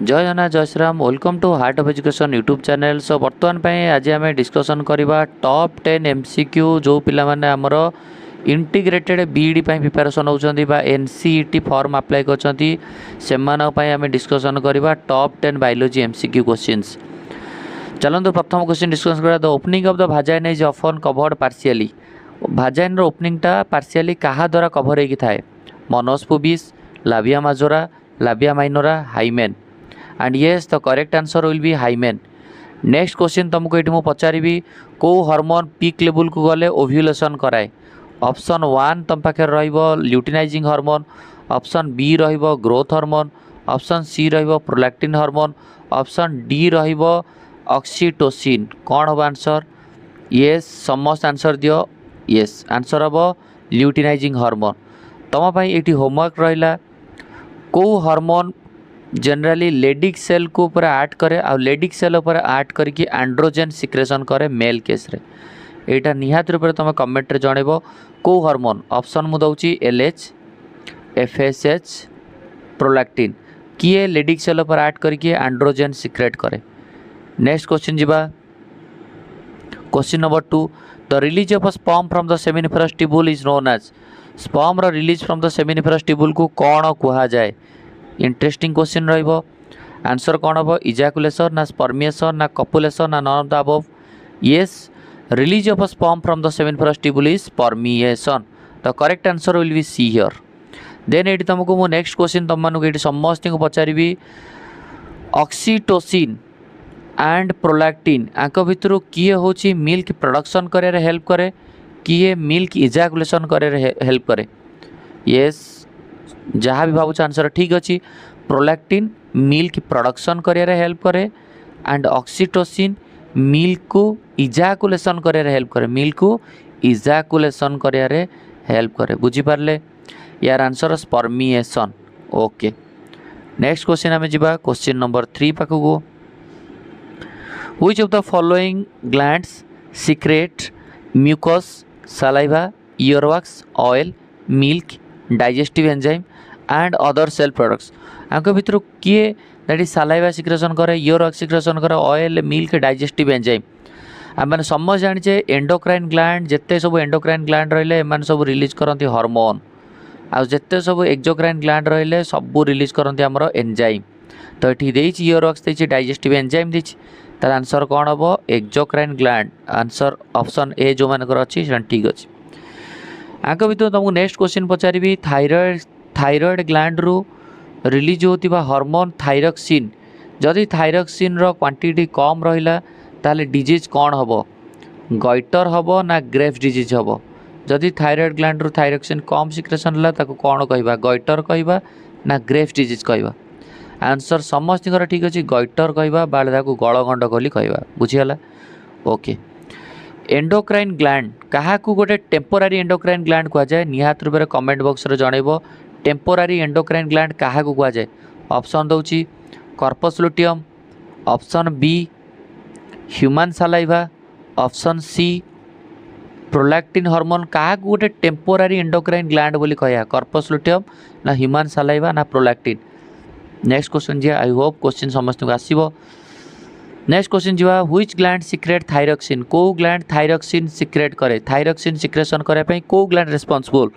जय जगन्नाथ जय Shriram welcome to heart of education YouTube channel. So बर्तमान आज आम डिस्कसन करवा टॉप 10 एमसीक्यू जो पिला माने आमर इंटीग्रेटेड बीईडी प्रिपरेशन होउछंती बा एनसीईटी फॉर्म अप्लाई करछंती सेमानक आम डिस्कसन करवा टॉप 10 बायोलॉजी एमसीक्यू क्वेश्चंस। चलते प्रथम क्वेश्चन डिस्कसन करा। The opening of the vagina is often covered partially. Vagina रो ओपनिंगटा पार्शियली कहा द्वारा कवर होगी थाए? Mons pubis, labia majora, labia minora, hymen. And yes the correct answer will be hymen. Next question तुमको ये मुझे पचारि कौ हार्मोन पीक लेवल को गले ओव्यूलेशन कराए? ऑप्शन 1 तुम पाखे ल्यूटिनाइजिंग हार्मोन, ऑप्शन बी रहिबो ग्रोथ हार्मोन, ऑप्शन सी रहिबो प्रोलैक्टिन हार्मोन, ऑप्शन डी रहिबो ऑक्सीटोसिन। कौन हम आंसर? येस समस्त आंसर दियो। येस आंसर हम ल्यूटिनाइजिंग हार्मोन। तुम ये होमवर्क रहा कौ हार्मोन जनरली लेडिक सेल को ऊपर ऐड करे आ लेडिक सेल ऊपर ऐड करके एंड्रोजेन सिक्रेशन करे मेल केस रे। एटा निहात रूप तुम कमेंट रे जनइबो कौ हार्मोन। ऑप्शन मु दउची एलएच, एफएसएच, प्रोलैक्टिन किए लेडिक सेल ऊपर ऐड करके एंड्रोजेन सिक्रेट करे। नेक्स्ट क्वेश्चन जीवा। Question number 2 the release of sperm from the seminiferous tubule is known as. Sperm रो release from the seminiferous tubule को कौन कहा जाए? इंटरेस्टिंग क्वेश्चन रहिबो। आंसर कौन हम? इजाकुलेशन ना स्पर्मिएशन ना कपुलेशन ना none of the above? Yes release of sperm from the seminiferous tubule is spermiation. The correct answer will be C here. Then ये तुमको मु नेक्स्ट क्वेश्चन तुम मानक ये समस्त को पचारि ऑक्सीटोसिन एंड प्रोलैक्टिन आंक भितर किए हूँ मिल्क प्रोडक्शन करे हेल्प करे, किए मिल्क इजाकुलेशन करे हेल्प करे? यस जहाँ भी भावुँ आंसर ठीक अच्छी। प्रोलैक्टिन मिल्क प्रोडक्शन करे हेल्प करे एंड ऑक्सीटोसिन मिल्क को इजाकुलेशन करे हेल्प करे, मिल्क को इजाकुलेशन करे हेल्प करे। बुझीपारे यार answer spermiation. Okay next question आम जा question number 3 पाखक। Which of the following glands secrete mucus, saliva, earwax, oil, milk, digestive enzyme and other cell products? आंक भितर किए दैट इज सलाइवा सिक्रेशन करे, earwax सिक्रेशन करे, oil, milk, digestive enzyme. आम समझ जाने एंडोक्राइन ग्लैंड जिते सब एंडोक्राइन ग्लैंड रहिले एमान सब रिलीज करती हार्मोन आ जिते सब एक्जोक्राइन ग्लैंड रहिले सब रिलीज करती आमर एंजाइम। तो ये देछि earwax देछि, डाइजेस्टिव एंजाइम देछि। तार आंसर कौन हम? Exocrine gland. Answer option A जो मानकर अच्छी ठीक अच्छे। आंक भितर तुमको नेक्स्ट क्वेश्चन पचारि थायराइड ग्लैंड रु रिलीज होता हार्मोन थायरक्सिन। जदि थायरक्सिन रो क्वांटिटी कम रहिला ताले डिजीज कौन हम? गॉइटर हम ना ग्रेव्स डिजीज हम? जदि थायराइड ग्लैंड रु थायरक्सिन कम सिक्रेशन है ताको कौन कहवा? गॉइटर कहवा ना ग्रेव्स डिजीज कहवा? आंसर समस्त ठीक अच्छे गॉइटर कहवा बाड़ा को गलगंड कहली कहवा। बुझीगला? ओके एंडोक्राइन ग्लैंड क्या गोटे टेम्पोरारी एंडोक्राइन ग्लैंड कह जाए? निहात रूप कमेंट बॉक्स रे जनइबो टेम्पोरारी एंडोक्राइन ग्लैंड क्या कह जाए? ऑप्शन दउची corpus luteum, option B human saliva, option C prolactin hormone. क्या गोटे टेम्पोरारी एंडोक्राइन ग्लैंड बोली कहया? कॉर्पस लुटियम ना ह्यूमन सलाइवा ना प्रोलैक्टिन? नेक्स्ट क्वेश्चन जी आई होप क्वेश्चन समस्त को आसीबो। नेक्स्ट क्वेश्चन जी व्हिच ग्लैंड सिक्रेट थायरक्सिन। को ग्लैंड थायरक्सिन सिक्रेट करे? थायरक्सिन सिक्रेशन करे पई को ग्लैंड रिस्पांसिबल?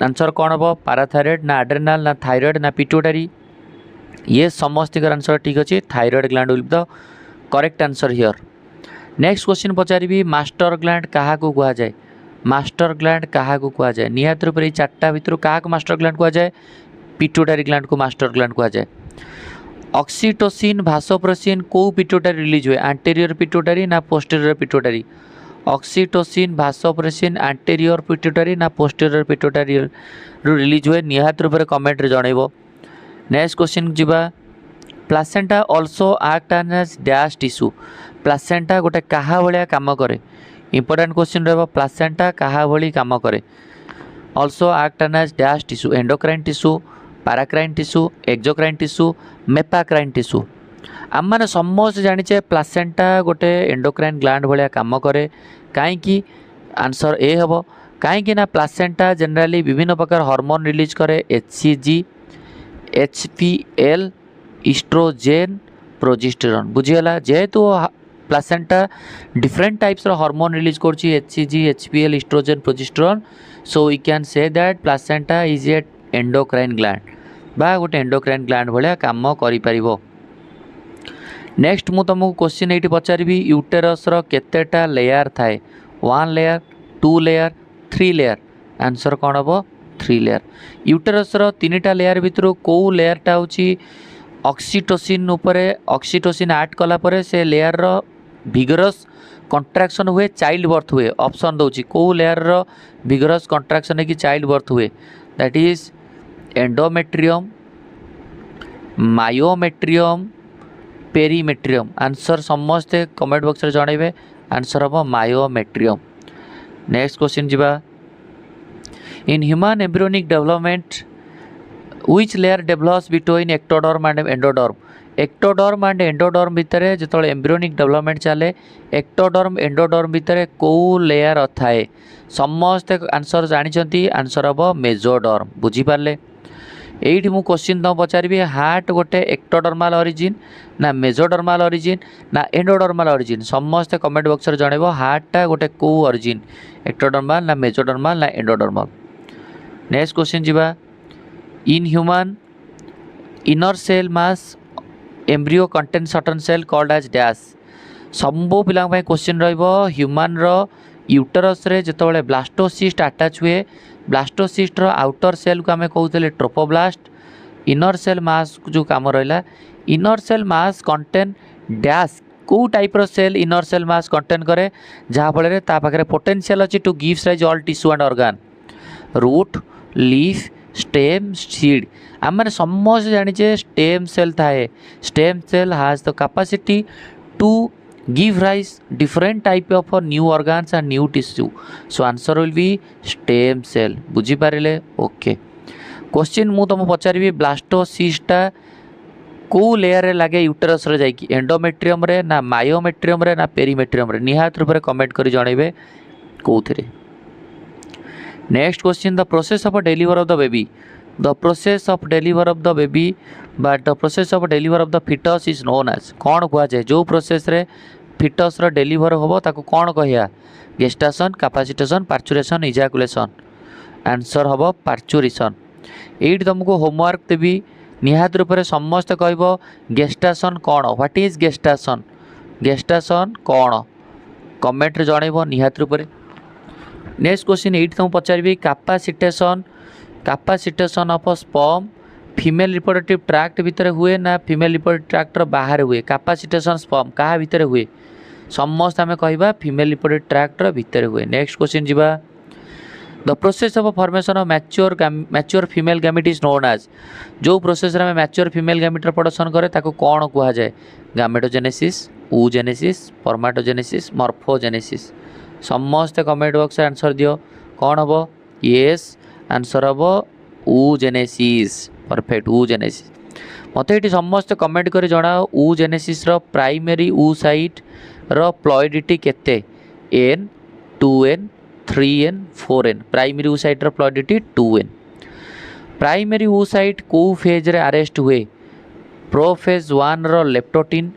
आंसर कौन हम? पैराथायरॉइड ना एड्रेनाल ना थायरॉइड ना पिट्यूटरी? ये समस्त आंसर ठीक अच्छे thyroid gland will be the correct answer here. Next question पचारि मास्टर ग्लैंड क्या कह जाए? मास्टर ग्लैंड क्या कह जाए? निहात रूप से चार्टा भितर क्या मास्टर ग्लैंड कह जाए? पिट्यूटरी ग्लैंड को मास्टर ग्लैंड कह जाए। ऑक्सीटोसिन भासोप्रेसिन को पिट्यूटरी रिलीज हुए? एंटीरियर पिट्यूटरी ना posterior pituitary? Oxytocin vasopressin anterior pituitary ना पोस्टीरियर पिट्यूटरी रिलीज हुए? निहात रूप से कमेंट रे जनइबो। नेक्स्ट क्वेश्चन जीवा placenta also act as dash tissue. Placenta गोटे क्या भाया काम करे? इंपोर्टेंट क्वेश्चन रहा प्लासेंटा क्या भाई काम करे? Also act as dash tissue endocrine tissue, paracrine tissue, exocrine tissue, mepacrine tissue. आम मैंने समस्त जाने प्लासेंटा गोटे एंडोक्राइन ग्लैंड भाया काम करे। कहीं आंसर ए हम कहीं प्लासेंटा जनरली विभिन्न प्रकार हार्मोन रिलीज करे, HCG, HPL, इस्ट्रोजेन प्रोजेस्टेरोन बुझीगला जेहेतु placenta different types hormone release करछि HCG HPL oestrogen progesterone so we can say that placenta is a endocrine gland बा गोटे एंडोक्राइन ग्लैंड भाया काम करि परिबो। नेक्स्ट मु तुमको क्वेश्चन ये पचारि यूटेरस केतेटा लेयर थाए 1 लेयर 2 लेयर 3 लेयर आंसर कौन हम 3 लेयर। यूटेरस तीनटा लेयर भितर कौ लेयरटा हूँ ऑक्सीटोसिन उपरे ऑक्सीटोसिन ऐड कला परे से लेयर रो विगरस कंट्राक्शन हुए चाइल्ड बर्थ हुए ऑप्शन दौर कौ लेयर रो विगरस कंट्राक्शन है कि चाइल्ड बर्थ हुए that is endometrium myometrium perimetrium answer समस्ते कमेंट बॉक्स रे जणेबे आंसर हम मायोमेट्रियम। नेक्स्ट क्वेश्चन जीवा in human embryonic development which layer develops between ectoderm and endoderm ectoderm and endoderm भितर जो एम्ब्रियोनिक डेवलपमेंट चले एक्टोडर्म एंडोडर्म भितर कौ लेयर थाए समस्ते आंसर जानी आंसर हम मेजोडर्म बुझीपारे। एठी मु क्वेश्चन तुम पचारि हार्ट गोटे एक्टोडर्माल ओरिजिन ना मेजोडर्माल ओरिजिन ना एंडोडर्माल ओरिजिन समस्ते कमेंट बॉक्स रे जणेबो हार्टटा गोटे को ओरिजिन एक्टोडर्माल ना मेजोडर्माल ना एंडोडर्माल। नेक्स्ट क्वेश्चन जीवा in human inner cell mass embryo contain certain cell called as dash सबो पिला क्वेश्चन रहिबो ह्यूमन रो यूटेरस रे जेतबेले ब्लास्टोसिस्ट अटैच हुए ब्लास्टोसिस्ट रो आउटर सेल को आमे कहउतले ट्रोपोब्लास्ट इनर सेल मास जो काम रहिला inner cell mass contain dash को टाइप रो cell inner cell mass contain करे जहाँ फल ता पाखरे पोटेंशियल अछि to give rise all tissue and organ root leaf stem seed आम मैंने समस्त जाने स्टेम सेल थाए stem cell has the capacity to give rise different type of new organs and new tissue so answer will be stem cell बुझी पारे okay. Question मु तुम पचारि ब्लास्टोसिस्टा को लेयर रे लगे यूटेरस रे जाइकी एंडोमेट्रियम रे ना मायोमेट्रियम रे ना पेरीमेट्रियम रे निहात रूप कमेंट करी जणेबे कोउथिरे। Next question the process of deliver of the baby the process of deliver of the baby but the process of deliver of the foetus is known as कौन कह जाए जो प्रोसेस रे फिटस रो डेलीवर होबो ताको कौन कहिया gestation capacitation parturition ejaculation answer हम पार्चुरेशन। एट तुमको होमवर्क देवी निहात रूप से समस्त कहब गेस्टेशन कौन व्हाट इज गेस्टेशन गेस्टेशन कौन कमेंट रे जणैब निहात रूप से। नेक्स्ट क्वेश्चन एट तुम पचारि capacitation capacitation of sperm female reproductive tract भितर हुए ना फीमेल रिप्रोडक्टिव ट्रैक्ट बाहर हुए कैपेसिटेशन स्पर्म क्या भितर हुए समस्त आम कहवा फीमेल रिप्रोडक्टिव ट्रैक्ट भितर हुए। नेक्स्ट क्वेश्चन जीवा the process of formation of mature female gamete is known as जो प्रोसेस में मैच्योर फीमेल गैमेट प्रोडक्शन करे ताको कौन कह जाए गैमेटोजेनेसिस oogenesis स्पर्माटोजेनेसिस मॉर्फोजेनेसिस समस्त कमेंट बॉक्स आंसर दियो कौन हम येस आंसर हम oogenesis परफेक्ट oogenesis। मत ये समस्त कमेंट कर जनाओ oogenesis रो प्राइमरी oocyte रो प्लॉइडिटी केते n 2n 3n 4n primary oocyte रो प्लॉइडिटी 2n। प्राइमरी oocyte को फेज रे अरेस्ट हुए प्रोफेज 1 रो लेप्टोटिन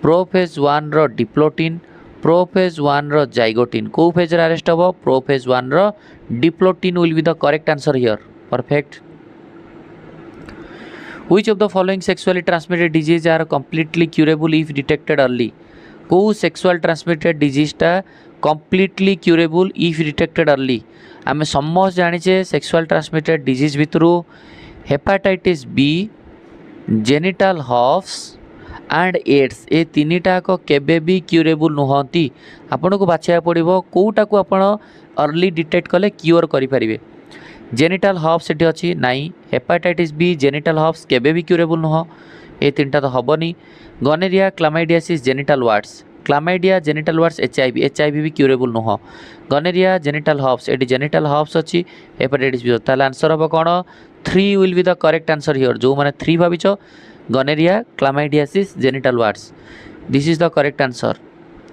प्रोफेज 1 रो डिप्लोटिन प्रोफेज 1 रो जाइगोटिन को फेज रे अरेस्ट हो प्रोफेज 1 रो diplotene will be the correct answer here perfect. Which of the following sexually transmitted disease are completely curable if detected early को sexual transmitted disease टा completely curable if detected early आम समस्त जाने sexual transmitted disease भितर hepatitis B genital herpes and AIDS ए तीनटा को केबे भी क्यूरेबल नुहंती आपन को बाछिया पड़िबो कोटा को आपण अर्ली डिटेक्ट कले क्यूर करि परिबे। जेनिटल हॉप्स एटी अच्छी नाई हेपाटाइटिस बी जेनिटल हॉप्स केबे भी क्यूरेबल नुह ए तीनटा तो हबनी। Gonorrhoea chlamydiasis genital warts chlamydia genital warts HIV भी क्यूरेबल नुह गनेरिया जेनिटल हॉप्स एटी जेनिटल हॉप्स अच्छी हेपाटाइटिस बी ताले आंसर हम कौन 3 will be the correct answer here जो मैंने 3 भाविच gonorrhoea chlamydiasis genital warts this is the correct answer.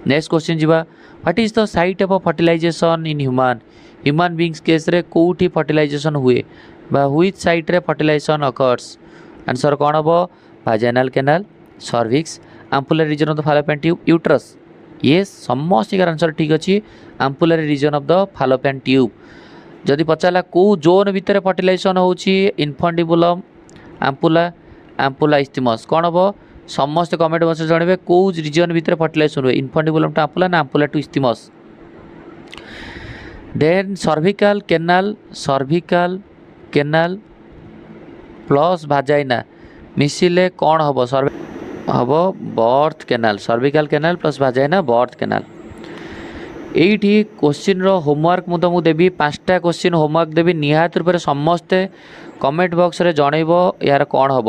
Next question जीवा what is the site of fertilisation in human beings केस रे कोठी फर्टिलाइजेशन हुए बा व्हिच साइट रे फर्टिलाइजेशन अकर्स आंसर कौन हम vaginal canal, cervix, ampullary region of the fallopian tube, uterus. yes समस्त आंसर ठीक अच्छी ampullary region of the fallopian tube. जदि पचारा को जोन भितर फर्टिलाइजेशन होची इनफंडिबुलम आम्पुला आम्पुला इस्थिमस कौन हम समस्त कमेंट बक्स जानवे कौ रिजन भितर फर्टिलाइजेशन हुए इनफंडिबुलम टू आम्पुला ना ampulla to isthmus. Then cervical canal plus vagina मिसिले कौन हम हम birth canal cervical canal plus vagina birth canal. एठी क्वेश्चन रो होमवर्क मु तुमको देवी 5टा क्वेश्चन होमवर्क देवी निहात रूप से समस्ते कमेंट बॉक्स रे जनइबो यार कौन हम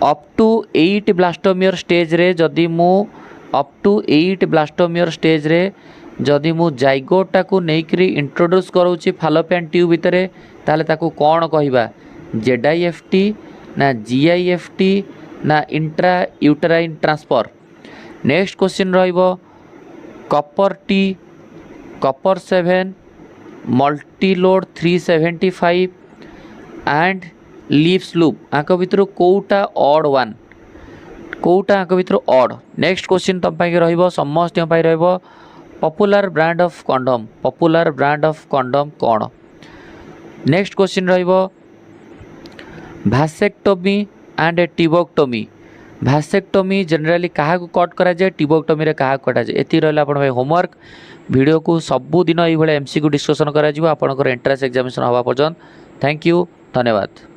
अप टू 8 ब्लास्टोमियर स्टेज रे जदि मु अप टू 8 ब्लास्टोमियर स्टेज रे जदि मु जाइगोटा को नेकरी इंट्रोड्यूस करूची फालोपियन ट्यूब भितर ताले ताको कौन कहबा ZIFT ना GIFT ना intra uterine transfer. Next question रहिबो copper T copper 7 multiload 375 and Lippes loop आंक भितर कोटा ऑड वन कोटा आंक भितर ऑड. नेक्स्ट क्वेश्चन तुम पाई रहिबो समस्त पाई रहिबो पॉपुलर ब्रांड ऑफ कंडोम कौन. नेक्स्ट क्वेश्चन रहिबो भासेक्टोमी एंड टिबोक्टोमी. भासेक्टोमी जनरली क्या कट करा जाए टिबोक्टोमी रे क्या कटा जाए एति रहला आपण होमवर्क. वीडियो को सबुदिन ये MCQ डिस्कसन करा आपणकर एंट्रांस एग्जामिनेशन हवा पर्यंत. थैंक यू धन्यवाद.